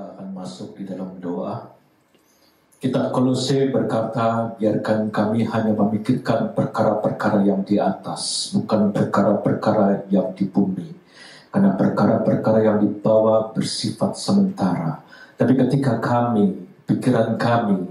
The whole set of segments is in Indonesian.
Kita akan masuk di dalam doa. Kitab Kolose berkata, biarkan kami hanya memikirkan perkara-perkara yang di atas, bukan perkara-perkara yang di bumi. Karena perkara-perkara yang di bawah bersifat sementara. Tapi ketika pikiran kami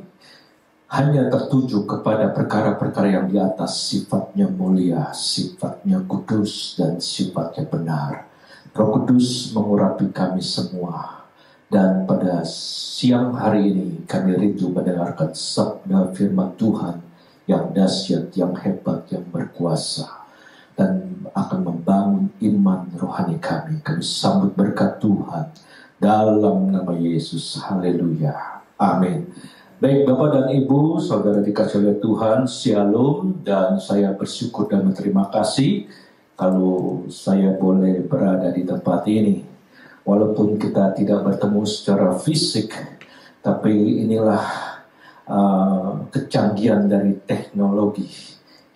hanya tertuju kepada perkara-perkara yang di atas, sifatnya mulia, sifatnya kudus, dan sifatnya benar. Roh Kudus mengurapi kami semua. Dan pada siang hari ini kami rindu mendengarkan sabda firman Tuhan yang dahsyat, yang hebat, yang berkuasa. Dan akan membangun iman rohani kami. Kami sambut berkat Tuhan dalam nama Yesus. Haleluya. Amin. Baik Bapak dan Ibu, saudara dikasih oleh Tuhan, Shalom. Dan saya bersyukur dan berterima kasih kalau saya boleh berada di tempat ini. Walaupun kita tidak bertemu secara fisik, tapi inilah kecanggihan dari teknologi.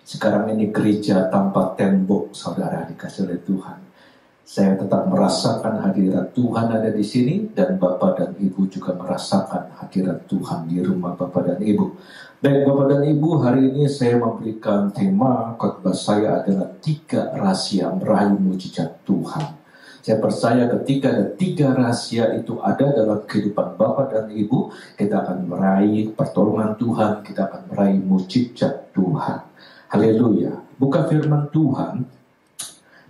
Sekarang ini gereja tanpa tembok, saudara dikasih oleh Tuhan. Saya tetap merasakan hadirat Tuhan ada di sini, dan Bapak dan Ibu juga merasakan hadirat Tuhan di rumah Bapak dan Ibu. Baik Bapak dan Ibu, hari ini saya memberikan tema khotbah saya adalah 3 rahasia meraih mujizat Tuhan. Saya percaya ketika ada 3 rahasia itu ada dalam kehidupan Bapak dan Ibu, kita akan meraih pertolongan Tuhan, kita akan meraih mujizat Tuhan. Haleluya. Buka firman Tuhan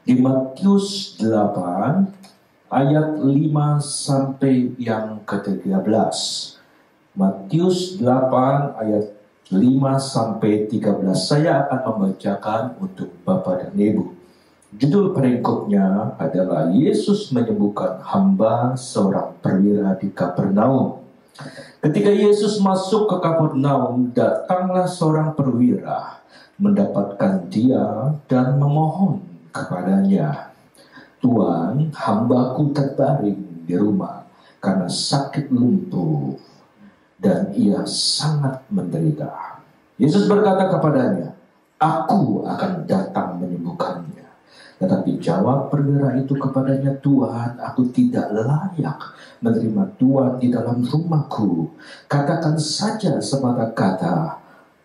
di Matius 8 ayat 5 sampai yang ke-13. Matius 8 ayat 5 sampai 13. Saya akan membacakan untuk Bapak dan Ibu. Judul perikopnya adalah Yesus menyembuhkan hamba seorang perwira di Kapernaum. Ketika Yesus masuk ke Kapernaum, datanglah seorang perwira mendapatkan dia dan memohon kepadanya, "Tuan, hambaku terbaring di rumah karena sakit lumpuh dan ia sangat menderita." Yesus berkata kepadanya, "Aku akan datang menyembuhkannya." Tetapi jawab perwira itu kepadanya, "Tuhan, aku tidak layak menerima Tuhan di dalam rumahku. Katakan saja semata kata,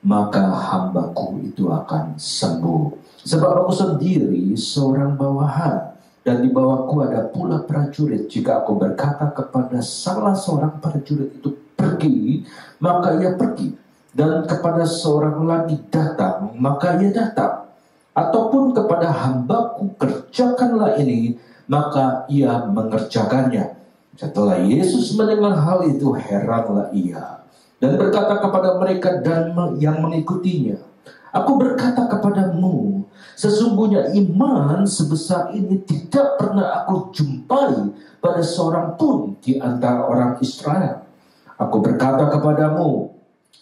maka hambaku itu akan sembuh. Sebab aku sendiri seorang bawahan, dan di bawahku ada pula prajurit. Jika aku berkata kepada salah seorang prajurit itu pergi, maka ia pergi. Dan kepada seorang lagi datang, maka ia datang. Ataupun kepada hambaku kerjakanlah ini, maka ia mengerjakannya." Setelah Yesus mendengar hal itu, heranlah ia dan berkata kepada mereka dan yang mengikutinya, "Aku berkata kepadamu, sesungguhnya iman sebesar ini tidak pernah aku jumpai pada seorang pun di antara orang Israel. Aku berkata kepadamu,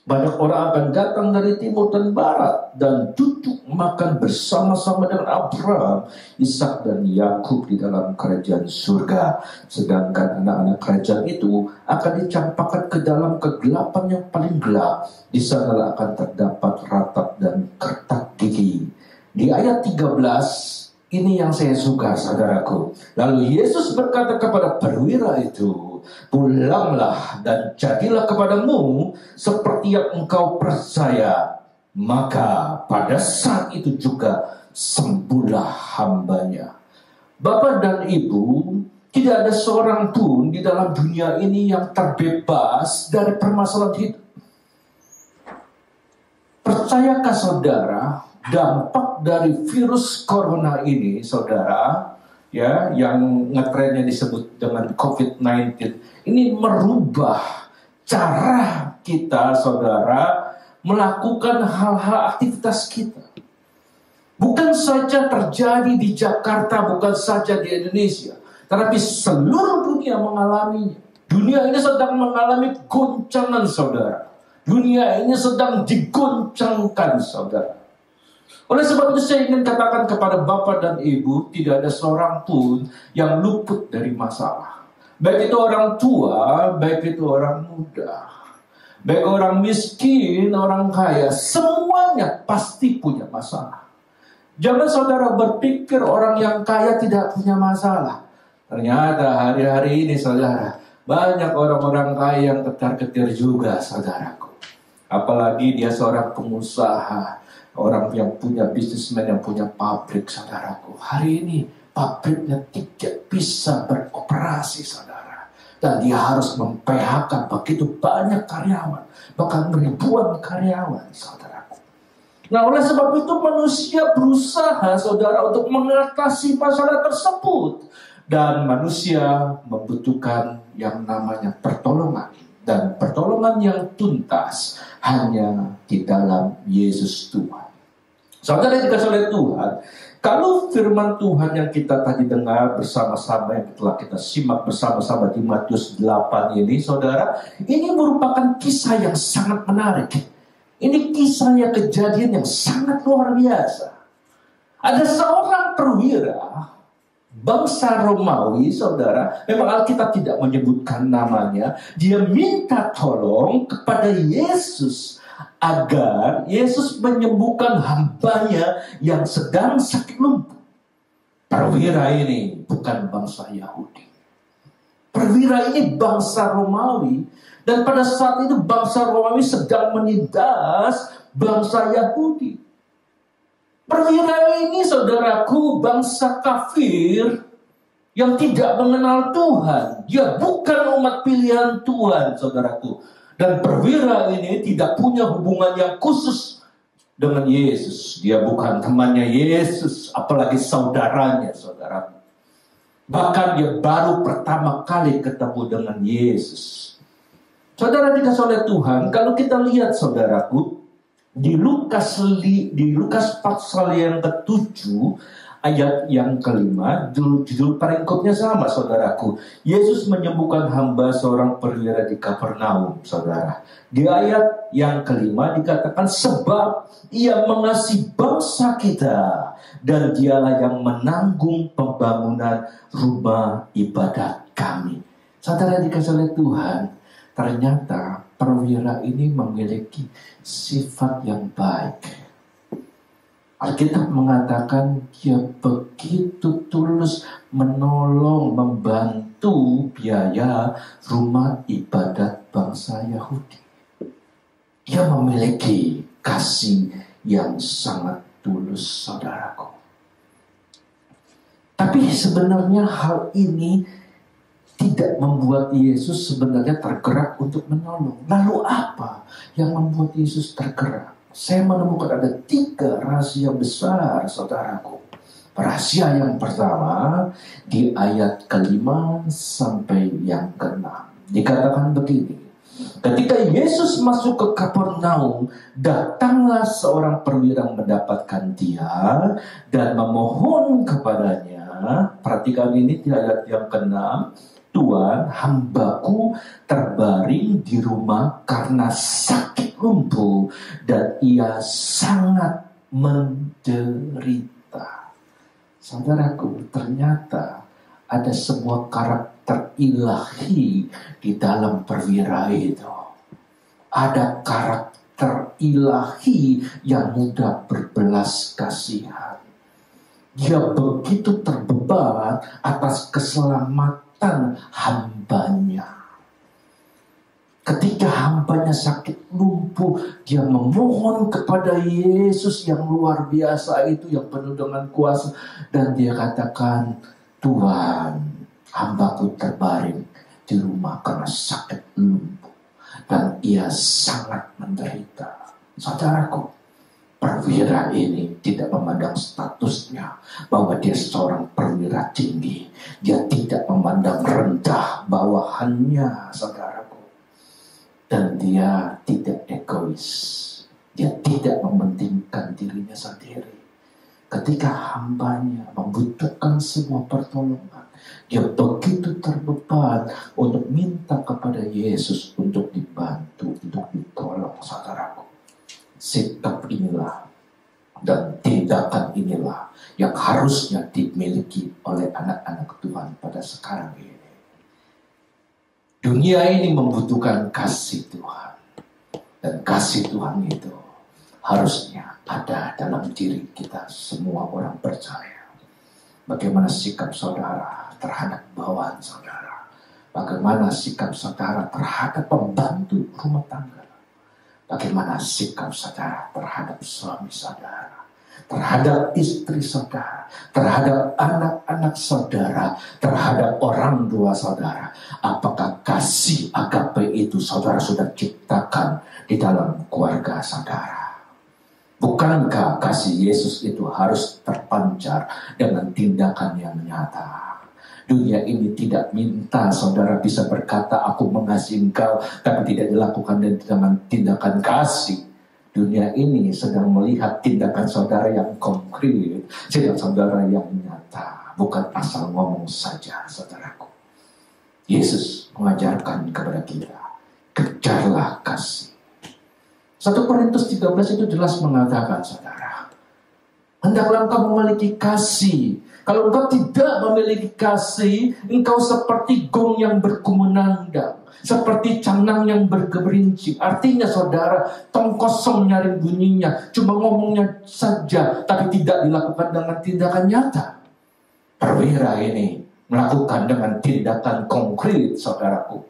banyak orang akan datang dari timur dan barat dan duduk makan bersama-sama dengan Abraham, Ishak dan Yakub di dalam kerajaan surga. Sedangkan anak-anak kerajaan itu akan dicampakkan ke dalam kegelapan yang paling gelap. Di sana akan terdapat ratap dan kertak gigi." Di ayat 13, ini yang saya suka, saudaraku. Lalu Yesus berkata kepada perwira itu, "Pulanglah dan jadilah kepadamu seperti yang engkau percaya." Maka pada saat itu juga sembuhlah hambanya. Bapak dan Ibu, tidak ada seorang pun di dalam dunia ini yang terbebas dari permasalahan hidup. Percayakah saudara, dampak dari virus corona ini, saudara, ya, yang ngetrennya disebut dengan COVID-19, ini merubah cara kita, saudara, melakukan hal-hal aktivitas kita. Bukan saja terjadi di Jakarta, bukan saja di Indonesia, tetapi seluruh dunia mengalaminya. Dunia ini sedang mengalami goncangan, saudara. Dunia ini sedang digoncangkan, saudara. Oleh sebab itu saya ingin katakan kepada Bapak dan Ibu, tidak ada seorang pun yang luput dari masalah. Baik itu orang tua, baik itu orang muda, baik orang miskin, orang kaya, semuanya pasti punya masalah. Jangan saudara berpikir orang yang kaya tidak punya masalah. Ternyata hari-hari ini saudara, Banyak orang-orang kaya yang ketar-ketir juga, saudaraku. Apalagi dia seorang pengusaha, orang yang punya bisnismen, yang punya pabrik, saudaraku. Hari ini pabriknya tidak bisa beroperasi, saudara. Dan dia harus mem-PHK begitu banyak karyawan, bahkan ribuan karyawan, saudaraku. Nah, oleh sebab itu manusia berusaha, saudara, untuk mengatasi masalah tersebut. Dan manusia membutuhkan yang namanya pertolongan. Dan pertolongan yang tuntas hanya di dalam Yesus Tuhan. Saudara yang dikasihi oleh Tuhan, kalau firman Tuhan yang kita tadi dengar bersama-sama, yang telah kita simak bersama-sama di Matius 8 ini, saudara, ini merupakan kisah yang sangat menarik. Ini kisahnya kejadian yang sangat luar biasa. Ada seorang perwira bangsa Romawi, saudara, memang Alkitab tidak menyebutkan namanya. Dia minta tolong kepada Yesus agar Yesus menyembuhkan hambanya yang sedang sakit lumpuh. Perwira ini bukan bangsa Yahudi. Perwira ini bangsa Romawi. Dan pada saat itu bangsa Romawi sedang menindas bangsa Yahudi. Perwira ini, saudaraku, bangsa kafir yang tidak mengenal Tuhan. Dia bukan umat pilihan Tuhan, saudaraku. Dan perwira ini tidak punya hubungan yang khusus dengan Yesus. Dia bukan temannya Yesus, apalagi saudaranya, saudaraku. Bahkan dia baru pertama kali ketemu dengan Yesus. Saudara dikasih oleh Tuhan, kalau kita lihat, saudaraku, di Lukas pasal yang ke-7 ayat yang ke-5, judul perikopnya sama, saudaraku. Yesus menyembuhkan hamba seorang perwira di Kapernaum, saudara. Di ayat yang ke-5 dikatakan, sebab ia mengasihi bangsa kita dan dialah yang menanggung pembangunan rumah ibadat kami. Saudara dikasih oleh Tuhan, ternyata perwira ini memiliki sifat yang baik. Alkitab mengatakan dia begitu tulus menolong, membantu biaya rumah ibadat bangsa Yahudi. Dia memiliki kasih yang sangat tulus, saudaraku. Tapi sebenarnya hal ini tidak membuat Yesus sebenarnya tergerak untuk menolong. Lalu apa yang membuat Yesus tergerak? Saya menemukan ada 3 rahasia besar, saudaraku. Rahasia yang pertama di ayat ke-5 sampai yang ke-6. Dikatakan begini. Ketika Yesus masuk ke Kapernaum, datanglah seorang perwira mendapatkan dia dan memohon kepadanya. Perhatikan ini di ayat yang ke-6. Tuhan, hambaku terbaring di rumah karena sakit lumpuh dan ia sangat menderita. Saudaraku, ternyata ada sebuah karakter ilahi di dalam perwira itu. Ada karakter ilahi yang mudah berbelas kasihan. Dia begitu terbeban atas keselamatan hambanya. Ketika hambanya sakit lumpuh, dia memohon kepada Yesus yang luar biasa itu, yang penuh dengan kuasa, dan dia katakan, Tuhan, hambaku terbaring di rumah karena sakit lumpuh dan ia sangat menderita. Saudaraku, perwira ini tidak memandang statusnya bahwa dia seorang perwira tinggi. Dia tidak memandang rendah bawahannya, saudaraku. Dan dia tidak egois. Dia tidak mementingkan dirinya sendiri. Ketika hambanya membutuhkan sebuah pertolongan, dia begitu terbeban untuk minta kepada Yesus untuk dibantu, untuk ditolong, saudaraku. Sikap inilah dan tindakan inilah yang harusnya dimiliki oleh anak-anak Tuhan pada sekarang ini. Dunia ini membutuhkan kasih Tuhan. Dan kasih Tuhan itu harusnya ada dalam diri kita semua orang percaya. Bagaimana sikap saudara terhadap bawahan saudara? Bagaimana sikap saudara terhadap pembantu rumah tangga? Bagaimana sikap saudara terhadap suami saudara, terhadap istri saudara, terhadap anak-anak saudara, terhadap orang tua saudara? Apakah kasih agape itu saudara sudah ciptakan di dalam keluarga saudara? Bukankah kasih Yesus itu harus terpancar dengan tindakan yang nyata? Dunia ini tidak minta saudara bisa berkata aku mengasihi engkau, tapi tidak dilakukan dengan tindakan kasih. Dunia ini sedang melihat tindakan saudara yang konkret, tindakan saudara yang nyata, bukan asal ngomong saja, saudaraku. Yesus mengajarkan kepada kita, kejarlah kasih. 1 Korintus 13 itu jelas mengatakan, saudara, hendaklah engkau memiliki kasih. Kalau engkau tidak memiliki kasih, engkau seperti gong yang berkumandang, seperti canang yang bergerincing. Artinya saudara, tong kosong nyari bunyinya, cuma ngomongnya saja, tapi tidak dilakukan dengan tindakan nyata. Perwira ini melakukan dengan tindakan konkret, saudaraku.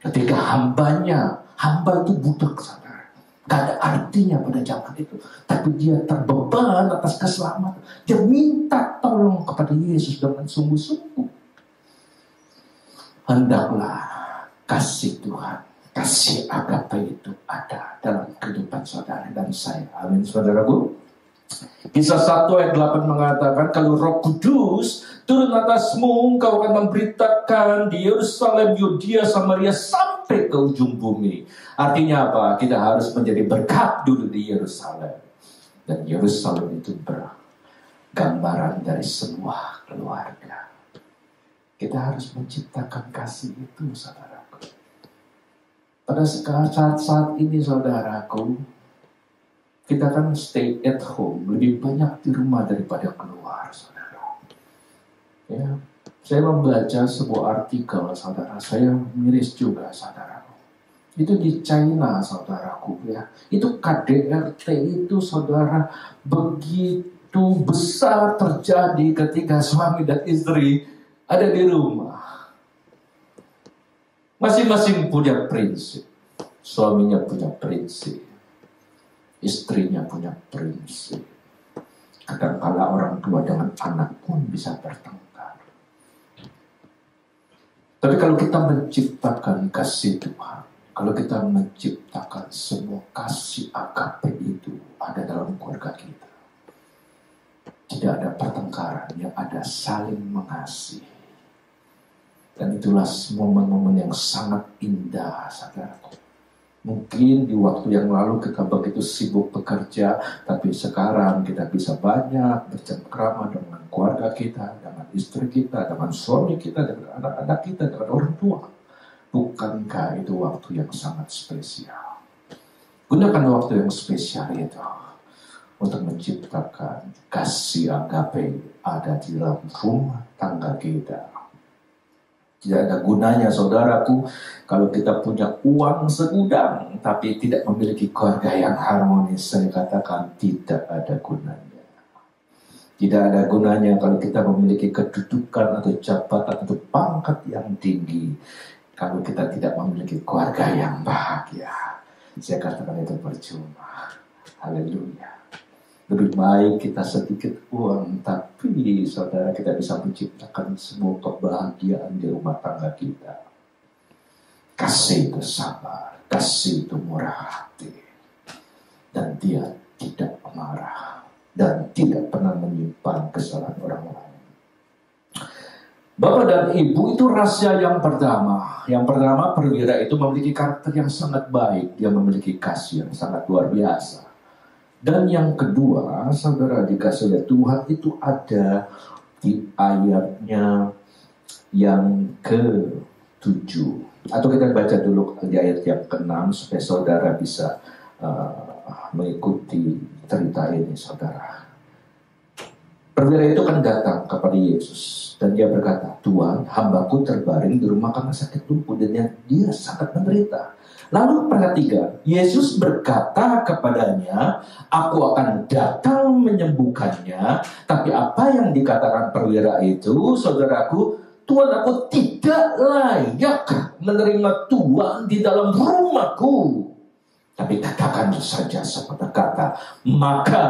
Ketika hamba itu budak, saudara. Gak ada artinya pada zaman itu. Tapi dia terbeban atas keselamatan. Dia minta tolong kepada Yesus dengan sungguh-sungguh. Hendaklah kasih Tuhan, kasih agape itu ada dalam kehidupan saudara dan saya. Amin, saudaraku. Kisah 1 ayat 8 mengatakan, kalau Roh Kudus turun atasmu, engkau akan memberitakan di Yerusalem, Yudea, Samaria sampai ke ujung bumi. Artinya apa? Kita harus menjadi berkat dulu di Yerusalem. Dan Yerusalem itu bergambaran dari sebuah keluarga. Kita harus menciptakan kasih itu, saudaraku. Pada saat ini, saudaraku, kita kan stay at home, lebih banyak di rumah daripada keluar, saudara. Ya, saya membaca sebuah artikel, saudara. Saya miris juga, saudara. Itu di China, saudaraku, ya. Itu KDRT itu, saudara, begitu besar terjadi ketika suami dan istri ada di rumah. Masing-masing punya prinsip. Suaminya punya prinsip. Istrinya punya prinsip. Kadang-kala orang tua dengan anak pun bisa bertengkar. Tapi kalau kita menciptakan kasih Tuhan, kalau kita menciptakan semua kasih agape itu ada dalam keluarga kita, tidak ada pertengkaran, yang ada saling mengasihi. Dan itulah momen-momen yang sangat indah, saudaraku. Mungkin di waktu yang lalu kita begitu sibuk bekerja, tapi sekarang kita bisa banyak bercengkrama dengan keluarga kita, dengan istri kita, dengan suami kita, dengan anak-anak kita, dengan orang tua. Bukankah itu waktu yang sangat spesial? Gunakan waktu yang spesial itu untuk menciptakan kasih agape ada di dalam rumah tangga kita. Tidak ada gunanya, saudaraku, kalau kita punya uang segudang tapi tidak memiliki keluarga yang harmonis. Saya katakan tidak ada gunanya. Tidak ada gunanya kalau kita memiliki kedudukan atau jabatan atau pangkat yang tinggi, kalau kita tidak memiliki keluarga yang bahagia. Saya katakan itu percuma. Haleluya. Lebih baik kita sedikit uang, tapi saudara kita bisa menciptakan semua kebahagiaan di rumah tangga kita. Kasih itu sabar, kasih itu murah hati. Dan dia tidak marah, dan tidak pernah menyimpan kesalahan orang lain. Bapak dan Ibu, itu rahasia yang pertama. Yang pertama, perwira itu memiliki karakter yang sangat baik. Dia memiliki kasih yang sangat luar biasa. Dan yang kedua, saudara dikasih oleh Tuhan itu ada di ayatnya yang ke-7. Atau kita baca dulu di ayat yang ke-6 supaya saudara bisa mengikuti cerita ini, saudara. Perwira itu kan datang kepada Yesus dan dia berkata, Tuhan, hambaku terbaring di rumah karena sakit lumpuh dan dia sangat menderita. Lalu perhatikan, Yesus berkata kepadanya, aku akan datang menyembuhkannya. Tapi apa yang dikatakan perwira itu, saudaraku, Tuhan, aku tidak layak menerima Tuhan di dalam rumahku. Tapi katakan saja seperti kata, maka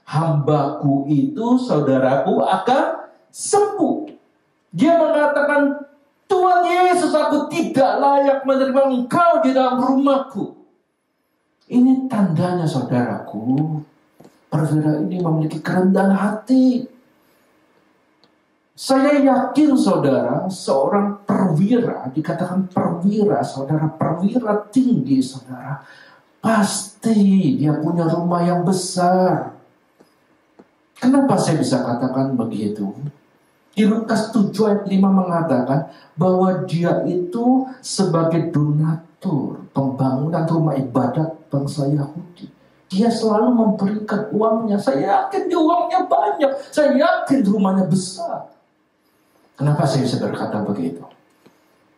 hambaku itu, saudaraku, akan sembuh. Dia mengatakan, Tuhan Yesus, aku tidak layak menerima Engkau di dalam rumahku. Ini tandanya, saudaraku, perwira ini memiliki kerendahan hati. Saya yakin, saudara, seorang perwira, dikatakan perwira, saudara, perwira tinggi, saudara, pasti dia punya rumah yang besar. Kenapa saya bisa katakan begitu? Di Lukas 7 ayat 5 mengatakan bahwa dia itu sebagai donatur pembangunan rumah ibadat bangsa Yahudi. Dia selalu memberikan uangnya. Saya yakin dia uangnya banyak. Saya yakin rumahnya besar. Kenapa saya bisa berkata begitu?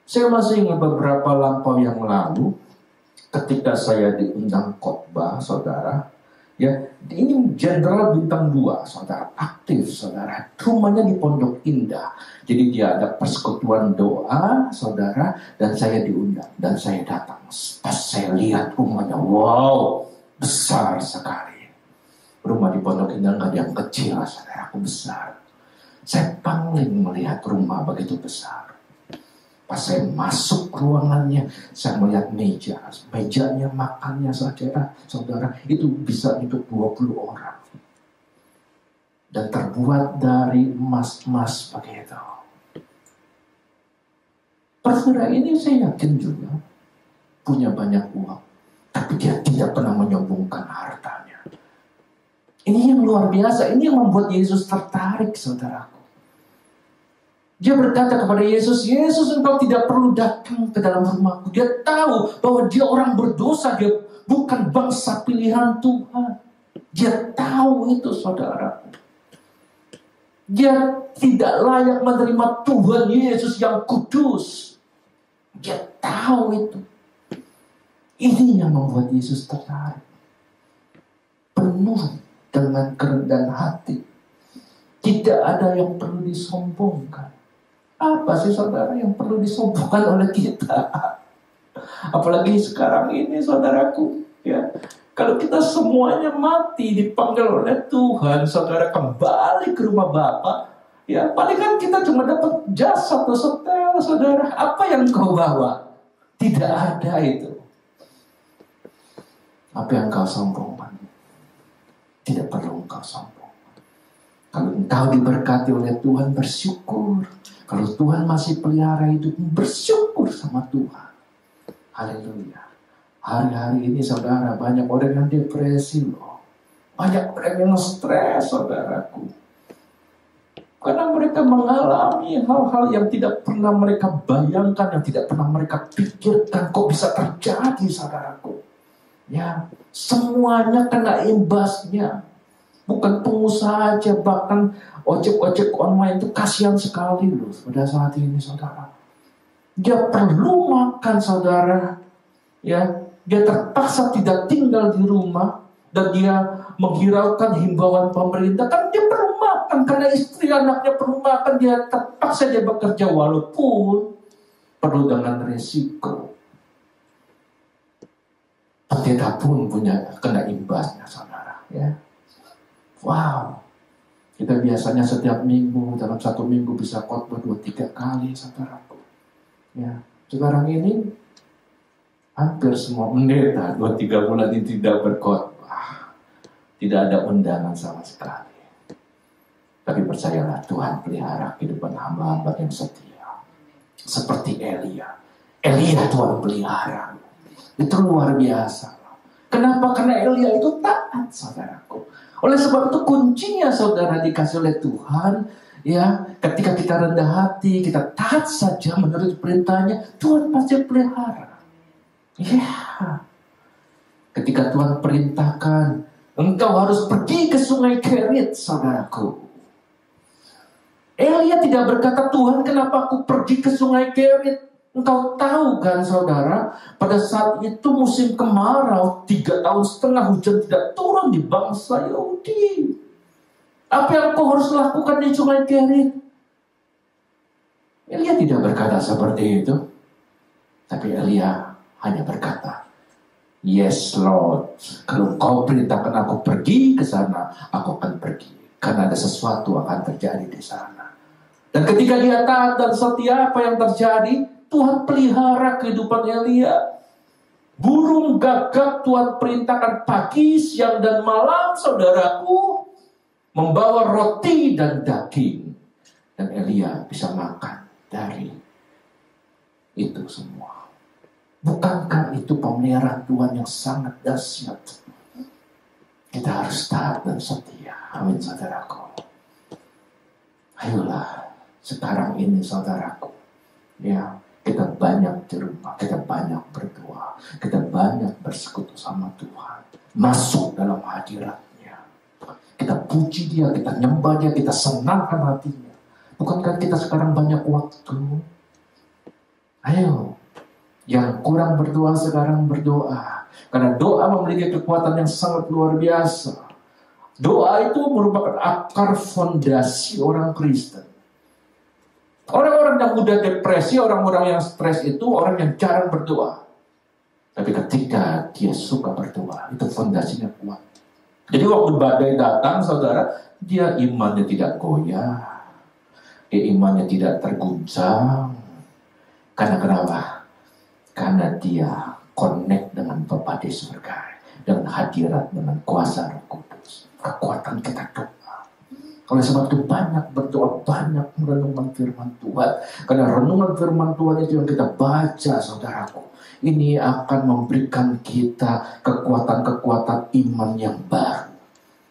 Saya masih ingat beberapa lampau yang lalu, ketika saya diundang khotbah, saudara, ya, ini Jenderal Bintang 2, saudara, aktif, saudara, rumahnya di Pondok Indah. Jadi dia ada persekutuan doa, saudara, dan saya diundang, dan saya datang. Pas saya lihat rumahnya, wow, besar sekali. Rumah di Pondok Indah nggak ada yang kecil, saudara, aku besar. Saya paling melihat rumah begitu besar. Pas saya masuk ruangannya, saya melihat meja. Mejanya, makannya saja, saudara, itu bisa untuk 20 orang. Dan terbuat dari emas-emas begitu. Perwira ini saya yakin juga punya banyak uang. Tapi dia tidak pernah menyombongkan hartanya. Ini yang luar biasa. Ini yang membuat Yesus tertarik, saudaraku. Dia berkata kepada Yesus, Yesus, engkau tidak perlu datang ke dalam rumahku. Dia tahu bahwa dia orang berdosa. Dia bukan bangsa pilihan Tuhan. Dia tahu itu, saudaraku. Dia tidak layak menerima Tuhan Yesus yang kudus. Dia tahu itu. Ini yang membuat Yesus tertarik. Penuh dengan kerendahan hati. Tidak ada yang perlu disombongkan. Apa sih, saudara, yang perlu disombongkan oleh kita? Apalagi sekarang ini, saudaraku, ya. Kalau kita semuanya mati, dipanggil oleh Tuhan, saudara, kembali ke rumah Bapa, ya, paling kan kita cuma dapat jasa atau setel, saudara. Apa yang kau bawa? Tidak ada itu. Apa yang kau sombongkan? Tidak perlu engkau sombong. Kalau engkau diberkati oleh Tuhan, bersyukur. Kalau Tuhan masih pelihara hidupmu, bersyukur sama Tuhan. Haleluya. Hari-hari ini, saudara, banyak orang yang depresi loh. Banyak orang yang stres, saudaraku. Karena mereka mengalami hal-hal yang tidak pernah mereka bayangkan, yang tidak pernah mereka pikirkan. Kok bisa terjadi, saudaraku? Ya, semuanya kena imbasnya. Bukan pengusaha aja, bahkan ojek-ojek online itu kasihan sekali loh pada saat ini, saudara. Dia perlu makan, saudara. Ya, dia terpaksa tidak tinggal di rumah dan dia menghiraukan himbauan pemerintah. Kan dia perlu makan karena istri anaknya perlu makan. Dia terpaksa dia bekerja walaupun perlu dengan risiko. Pendeta pun punya kena imbasnya, saudara. Ya. Wow, kita biasanya setiap minggu, dalam satu minggu bisa khotbah 2-3 kali, saudaraku. Ya, sekarang ini hampir semua pendeta 2-3 bulan ini tidak berkhotbah, tidak ada undangan sama sekali. Tapi percayalah, Tuhan pelihara kehidupan hamba-hamba yang setia, seperti Elia. Elia Tuhan pelihara, itu luar biasa. Kenapa? Karena Elia itu taat, saudaraku. Oleh sebab itu kuncinya, saudara, dikasih oleh Tuhan, ya, ketika kita rendah hati, kita taat saja menurut perintahnya, Tuhan pasti pelihara. Ya, ketika Tuhan perintahkan, engkau harus pergi ke sungai Kerit, saudaraku. Elia tidak berkata, Tuhan, kenapa aku pergi ke sungai Kerit? Engkau tahu kan, saudara, pada saat itu musim kemarau, 3,5 tahun hujan tidak turun di bangsa Yahudi. Apa yang kau harus lakukan di sungai Kerit? Elia tidak berkata seperti itu. Tapi Elia hanya berkata, "Yes Lord, kalau kau perintahkan aku pergi ke sana, aku akan pergi. Karena ada sesuatu akan terjadi di sana." Dan ketika dia taat dan setia, apa yang terjadi? Tuhan pelihara kehidupan Elia. Burung gagak Tuhan perintahkan pagi, siang, dan malam, saudaraku, membawa roti dan daging. Dan Elia bisa makan dari itu semua. Bukankah itu pemeliharaan Tuhan yang sangat dahsyat? Kita harus taat dan setia. Amin, saudaraku. Ayolah, sekarang ini saudaraku, ya, kita banyak di rumah, kita banyak berdoa, kita banyak bersekutu sama Tuhan, masuk dalam hadirat-Nya. Kita puji Dia, kita nyembah Dia, kita senangkan hatinya. Bukankah kita sekarang banyak waktu? Ayo, yang kurang berdoa sekarang berdoa. Karena doa memiliki kekuatan yang sangat luar biasa. Doa itu merupakan akar fondasi orang Kristen. Orang-orang yang mudah depresi, orang-orang yang stres itu orang yang jarang berdoa. Tapi ketika dia suka berdoa, itu fondasinya kuat. Jadi waktu badai datang, saudara, dia imannya tidak goyah. Dia imannya tidak terguncang. Karena kenapa? Karena dia connect dengan Bapa di surga, dengan hadirat, dengan kuasa Roh Kudus. Kekuatan kita doa. Oleh sebab itu banyak berdoa, banyak merenungkan firman Tuhan. Karena renungan firman Tuhan itu yang kita baca, saudaraku, ini akan memberikan kita kekuatan-kekuatan iman yang baru.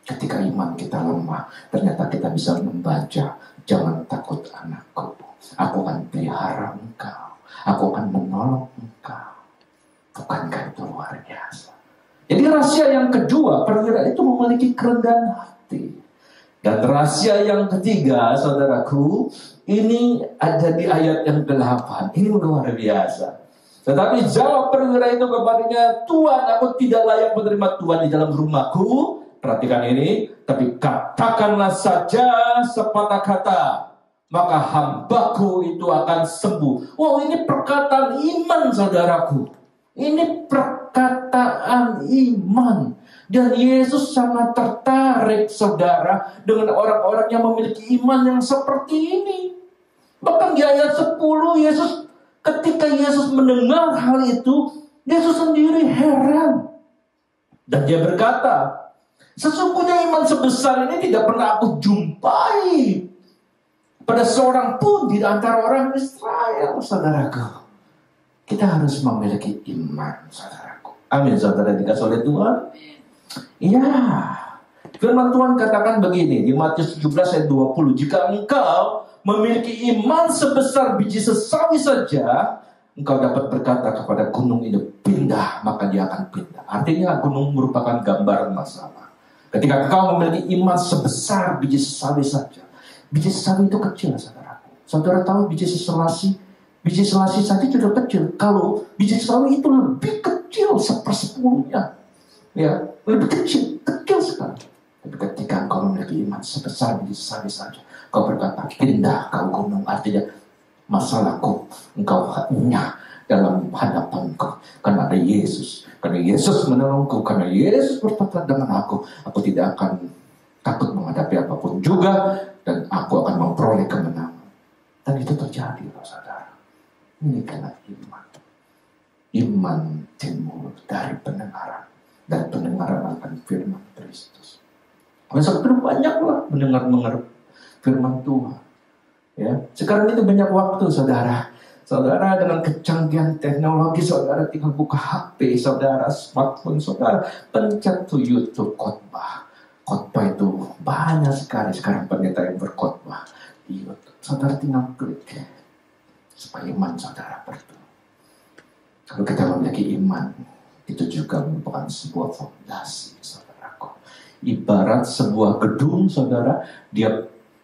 Ketika iman kita lemah, ternyata kita bisa membaca, "Jangan takut anakku, aku akan pelihara engkau. Aku akan menolong engkau." Bukankah itu luar biasa? Jadi rahasia yang kedua, perwira itu memiliki kerendahan hati. Dan rahasia yang ketiga, saudaraku, ini ada di ayat yang ke-8. Ini luar biasa. Tetapi jawab perwira itu kepadanya, "Tuhan, aku tidak layak menerima Tuhan di dalam rumahku." Perhatikan ini. "Tapi katakanlah saja sepatah kata, maka hambaku itu akan sembuh." Wow, ini perkataan iman, saudaraku. Ini perkataan iman. Dan Yesus sangat tertarik, saudara, dengan orang-orang yang memiliki iman yang seperti ini. Bahkan di ayat 10, ketika Yesus mendengar hal itu, Yesus sendiri heran. Dan dia berkata, "Sesungguhnya iman sebesar ini tidak pernah aku jumpai pada seorang pun di antara orang Israel." Saudaraku, kita harus memiliki iman, saudaraku. Amin, saudara, dikasih oleh Tuhan. Iya, firman Tuhan katakan begini di Matius 17 ayat 20, "Jika engkau memiliki iman sebesar biji sesawi saja, engkau dapat berkata kepada gunung ini pindah, maka dia akan pindah." Artinya gunung merupakan gambaran masalah. Ketika engkau memiliki iman sebesar biji sesawi saja. Biji sesawi itu kecil, saudaraku. Saudara tahu biji selasih? Biji selasih saja sudah kecil. Kalau biji sesawi itu lebih kecil, 1/10-nya. Ya, lebih kecil sekali. Tapi ketika engkau memiliki iman sebesar biji sesawi saja, kau berkata, "Pindah kau gunung." Artinya masalahku engkau hanya dalam hadapanku. Karena ada Yesus. Karena Yesus menolongku. Karena Yesus bertobat dengan aku tidak akan takut menghadapi apapun juga. Dan aku akan memperoleh kemenangan. Dan itu terjadi, saudara. Ini karena iman. Iman timbul dari pendengaran. Dan pendengaran akan firman Kristus. Masa itu banyaklah mendengar firman Tuhan. Ya, sekarang itu banyak waktu, saudara. Saudara dengan kecanggihan teknologi, saudara tinggal buka HP, saudara, smartphone, saudara, pencet tuh YouTube khotbah. Khotbah itu banyak sekali sekarang pendeta yang berkhotbah di YouTube. Saudara tinggal klik supaya iman saudara bertumbuh. Kalau kita memiliki iman, itu juga merupakan sebuah fondasi, saudaraku. Ibarat sebuah gedung, saudara,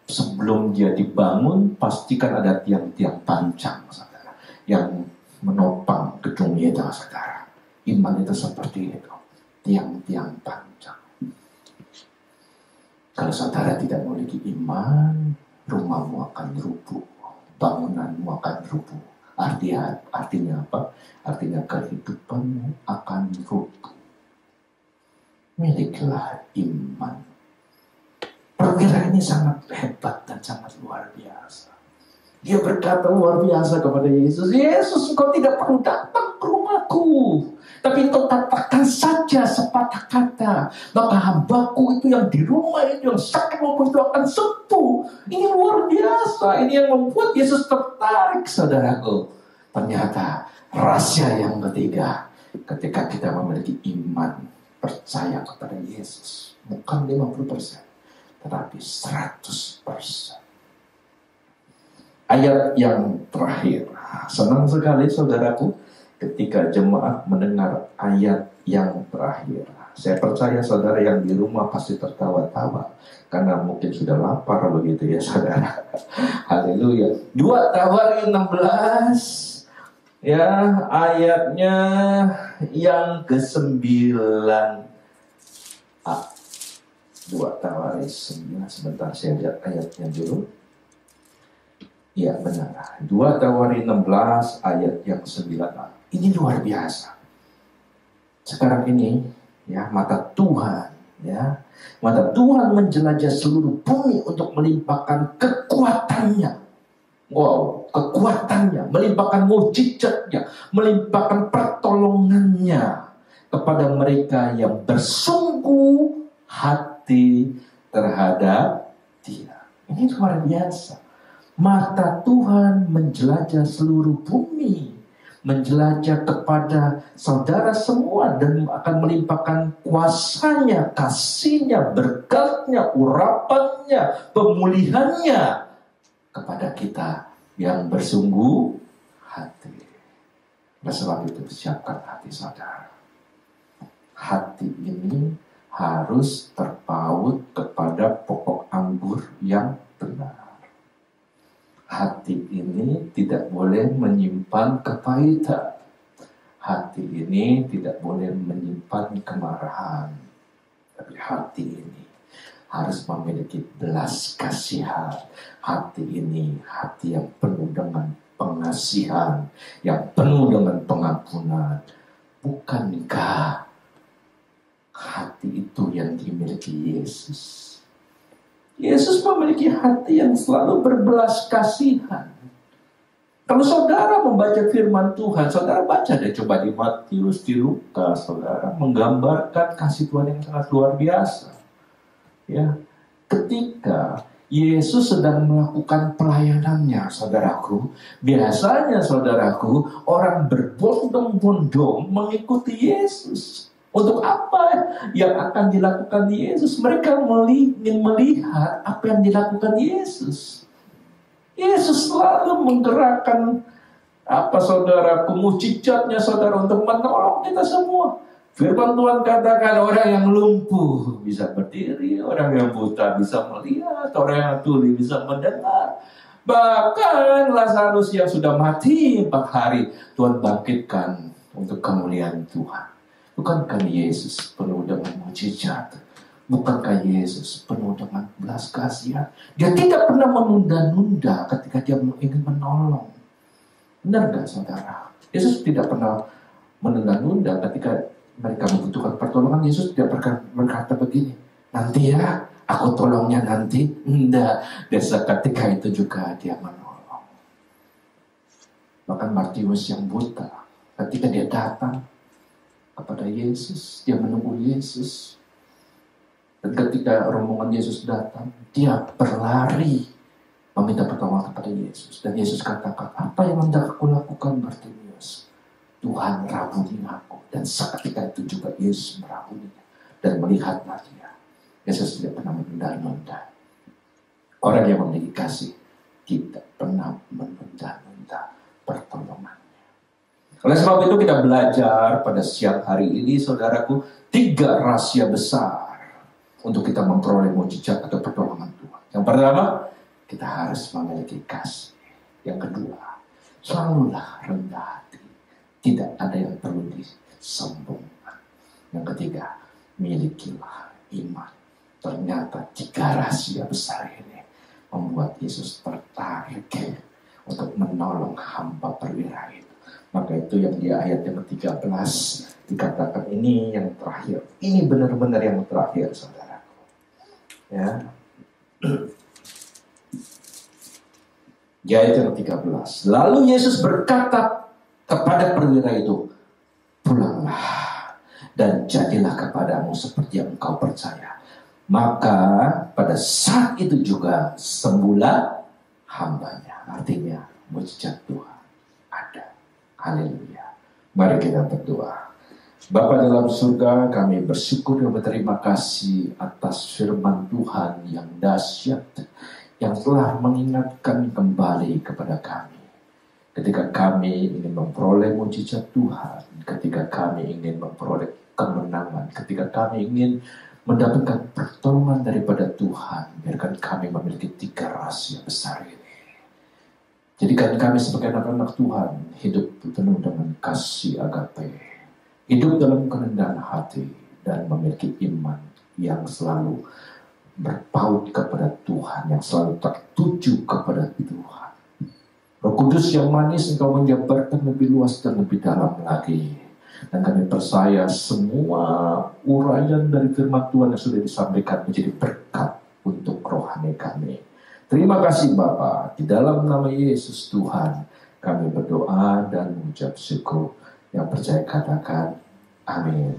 sebelum dia dibangun, pastikan ada tiang-tiang pancang, saudara, yang menopang gedung itu, saudara. Iman itu seperti itu, tiang-tiang pancang. Kalau saudara tidak memiliki iman, rumahmu akan rubuh, bangunanmu akan rubuh. Artinya apa? Artinya kehidupanmu akan rubuh. Milikilah iman. Perwira ini sangat hebat dan sangat luar biasa. Dia berkata luar biasa kepada Yesus, Yesus, engkau tidak perlu datang ke rumahku, tapi engkau katakan saja sepatah kata, maka hambaku itu yang di rumah itu, yang sakit maupun itu akan sembuh. Ini luar biasa. Ini yang membuat Yesus tertarik, saudaraku. Ternyata rahasia yang ketiga, ketika kita memiliki iman, percaya kepada Yesus, bukan 50%, tetapi 100%. Ayat yang terakhir. Senang sekali saudaraku ketika jemaat mendengar ayat yang terakhir. Saya percaya saudara yang di rumah pasti tertawa-tawa karena mungkin sudah lapar begitu ya saudara. Haleluya. 2 Tawari 16 ya, ayatnya yang ke-9. 2 Tawari 9, sebentar saya lihat ayatnya dulu. Ya benar, 2 Tawari 16 ayat yang 9. Ini luar biasa. Sekarang ini ya, mata Tuhan menjelajah seluruh bumi untuk melimpahkan kekuatannya. Wow, kekuatannya, melimpahkan mukjizatnya, melimpahkan pertolongannya kepada mereka yang bersungguh hati terhadap Dia. Ini luar biasa. Mata Tuhan menjelajah seluruh bumi, menjelajah kepada saudara semua dan akan melimpahkan kuasanya, kasihnya, berkatnya, urapannya, pemulihannya kepada kita yang bersungguh hati. Oleh sebab itu, siapkan hati saudara. Hati ini harus terpaut kepada pokok anggur yang benar. Hati ini tidak boleh menyimpan kepahitan. Hati ini tidak boleh menyimpan kemarahan. Tapi hati ini harus memiliki belas kasihan. Hati ini hati yang penuh dengan pengasihan, yang penuh dengan pengampunan. Bukankah hati itu yang dimiliki Yesus? Yesus memiliki hati yang selalu berbelas kasihan. Kalau saudara membaca firman Tuhan, saudara baca deh coba di Matius, di Lukas, saudara menggambarkan kasih Tuhan yang sangat luar biasa. Ya, ketika Yesus sedang melakukan pelayanannya, saudaraku, biasanya saudaraku, orang berbondong-bondong mengikuti Yesus. Untuk apa yang akan dilakukan Yesus? Mereka ingin melihat apa yang dilakukan Yesus. Yesus selalu menggerakkan saudaraku, mukjizatnya saudara untuk menolong kita semua. Firman Tuhan katakan orang yang lumpuh bisa berdiri, orang yang buta bisa melihat, orang yang tuli bisa mendengar. Bahkan Lazarus yang sudah mati 4 hari, Tuhan bangkitkan untuk kemuliaan Tuhan. Bukankah Yesus penuh dengan mukjizat? Bukankah Yesus penuh dengan belas kasihan? Dia tidak pernah menunda-nunda ketika dia ingin menolong. Benar gak saudara? Yesus tidak pernah menunda-nunda ketika mereka membutuhkan pertolongan. Yesus tidak berkata begini, nanti ya, aku tolongnya nanti. Tidak. Dan ketika itu juga dia menolong. Bahkan Bartimeus yang buta, ketika dia datang kepada Yesus, dia menunggu Yesus. Dan ketika rombongan Yesus datang, dia berlari meminta pertolongan kepada Yesus. Dan Yesus katakan, apa yang hendak aku lakukan, Bartimeus? Tuhan rabuni aku. Dan seketika itu juga Yesus merabuninya. Dan melihatlah dia. Yesus tidak pernah menunda-nunda. Orang yang memiliki kasih tidak pernah menunda-nunda pertolongan. Oleh sebab itu kita belajar pada siang hari ini, saudaraku, 3 rahasia besar untuk kita memperoleh mukjizat atau pertolongan Tuhan. Yang pertama, kita harus memiliki kasih. Yang kedua, selalulah rendah hati. Tidak ada yang perlu disombongkan. Yang ketiga, milikilah iman. Ternyata 3 rahasia besar ini membuat Yesus tertarik untuk menolong hamba perwira itu. Maka itu yang di ayat yang ke-13 dikatakan ini yang terakhir. Ini benar-benar yang terakhir, saudaraku. Ya. Di ayat yang ke-13. Lalu Yesus berkata kepada perwira itu, pulanglah dan jadilah kepadamu seperti yang engkau percaya. Maka pada saat itu juga sembuhlah hambanya. Artinya mujizat Tuhan ada. Haleluya. Mari kita berdoa. Bapa dalam surga, kami bersyukur dan berterima kasih atas firman Tuhan yang dahsyat, yang telah mengingatkan kembali kepada kami. Ketika kami ingin memperoleh mujizat Tuhan, ketika kami ingin memperoleh kemenangan, ketika kami ingin mendapatkan pertolongan daripada Tuhan, biarkan kami memiliki 3 rahasia besar ini. Jadikan kami sebagai anak-anak Tuhan hidup penuh dengan kasih agape, hidup dalam kerendahan hati, dan memiliki iman yang selalu berpaut kepada Tuhan, yang selalu tertuju kepada Tuhan. Roh Kudus yang manis, Engkau menjabarkan lebih luas dan lebih dalam lagi. Dan kami percaya semua uraian dari firman Tuhan yang sudah disampaikan menjadi berkat untuk rohani kami. Terima kasih Bapa, di dalam nama Yesus Tuhan kami berdoa dan mengucap syukur. Yang percaya katakan amin.